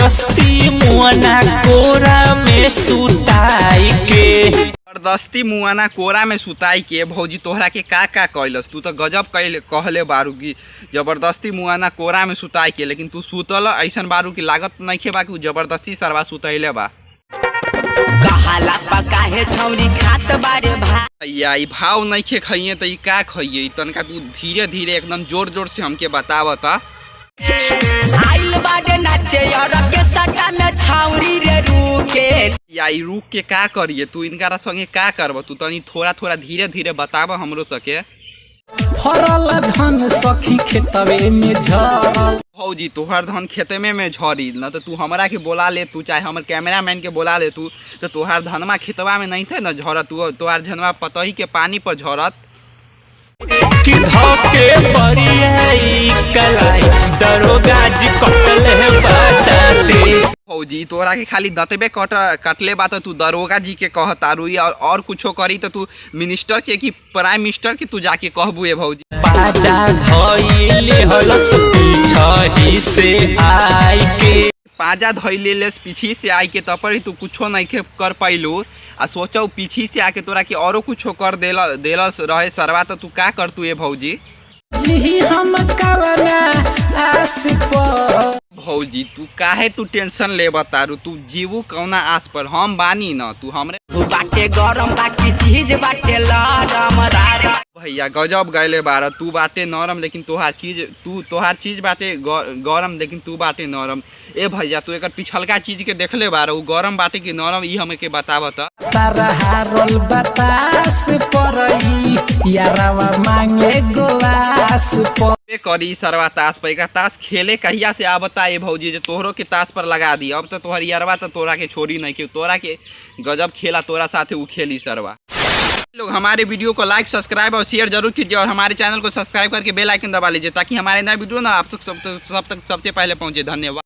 जबरदस्ती मुआना कोरा में सुताई के। जबरदस्ती मुआना कोरा में सुताई के भौजी तोहरा के का कैलस? तू तो गजब कहले बारू की जबरदस्ती मुआना कोरा में सुताई के, लेकिन तू सुतल ऐसन बारू की लागत नहीं बा कि जबरदस्ती सरवा सुतैले बा। कहाला पकाहे छौरी खात बारे भैया ई भाव नहीं खे खइए तो ई का खइए? तनका तू धीरे धीरे एकदम जोर जोर से हमके बतावत। आइल बाडे नाचे और के सटा में छौरी रे रुके। या ई रुक के का करिए? तू इनका संगे का करब? तू तनी थोड़ा थोड़ा धीरे धीरे बताव हमरो सके। फरल धन सखी खेतवे में झरल। भौजी तोहर धन खेते में झरी न तो तू हमरा के बोला ले, तू चाहे हमर कैमरामैन के बोला ले, तू तो तोहार धनमा खेतवा में नहीं थे न झरत, तू तोहार धनवा पतही के पानी पर झरत। कि धोके परियाई कलाई दरोगा जी कटले बाटे। भौजी तोरा के खाली दतबे कटले बा तो तू दरोगा जी के कहतारू और कुछो करी तो तू मिनिस्टर के कि प्राइम मिनिस्टर के तू जाके कहबू। ए भौजी पाजा धइले हलस पीछही से आई के। पाजा धइले लेस पीछी से आई के तपर तू कुछो नहीं के कर पाइलू आ सोचो पीछी से आके तोरा के औरो कुछो कर देलस रहे सरवा तो तू का कर तू? ए भौजी जी हम कवना आस पर। भौजी तू काहे तू टेंशन ले बतारू? तू जीवू कौना आस पर? हम बानी न, तू हमरे बाटे गरम बाकी चीज बाटे लरम रारा। भैया गजब गैले बार। तू बाटे नरम लेकिन तोहार चीज बाटे गरम लेकिन तू बाटे नरम। ए भैया तू एकर पिछलका चीज के देखले बार, उ गरम बाटे कि नरम ई हमके बतावत। तारा हारल बतास परई यारावा मांगे गोवास पर। करी सरवा ताश पर एक ताश खेले कहिया से आवता? ए भौजी जे तोहरो के ताश पर लगा दी। अब तो तोहर यारवा तो तोरा के छोड़ी नहीं कि तोरा के गजब खेला तोरा साथे उ खेली सरवा। लोग हमारे वीडियो को लाइक सब्सक्राइब और शेयर जरूर कीजिए और हमारे चैनल को सब्सक्राइब करके बेल आइकन दबा लीजिए ताकि हमारे नए वीडियो ना आप सब तक सबसे पहले पहुंचे। धन्यवाद।